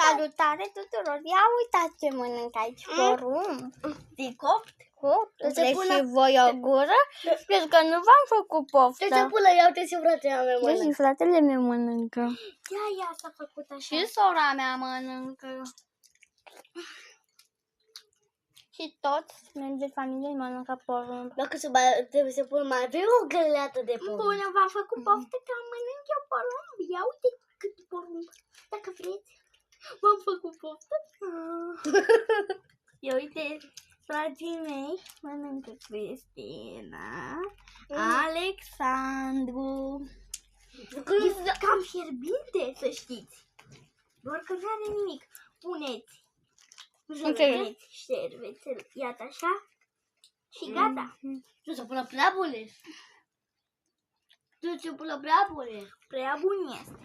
Salutare tuturor! Ia uitați ce mănânc aici, porumb. E copt? Vreți și voi o gură? Sper că nu v-am făcut poftă. Ce până iau te și fratele meu mănâncă. Și fratele meu mănâncă. Ia s-a făcut așa. Și sora mea mănâncă. Și toți membrii de familie mănâncă porumb. Dacă trebuie să pun mai avem o găleată de porumb. Bună, v-am făcut poftă că mănânc eu porumb. Ia uite cât porumb. Dacă vreți, v-am făcut poftă. Ia uite, frații mei mănâncă Cristina, Alexandru. E cam fierbinte, să știți. Doar că nu are nimic. Puneți. Șervețel. Iată așa. Și gata. Tu să pună prea bune. Prea bun este.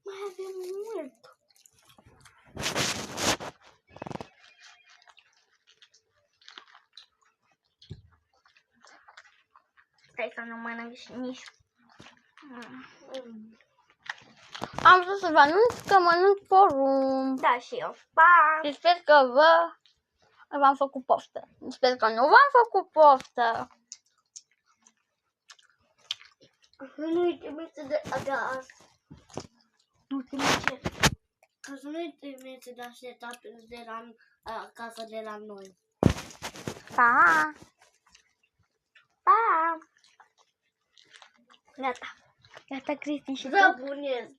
Mai avem mult. Stai să nu mănânc și nici. Am vrut să vă anunț că mănânc porumb. Da, și eu. Pa! Și sper că v-am făcut poftă. Sper că nu v-am făcut poftă. Nu-i trimise de acasă. Nu te merge. Ca să nu-i trimise de așteptat de la acasă de la noi. Pa! Pa! Gata. Gata, Cristi, și Da, bun este.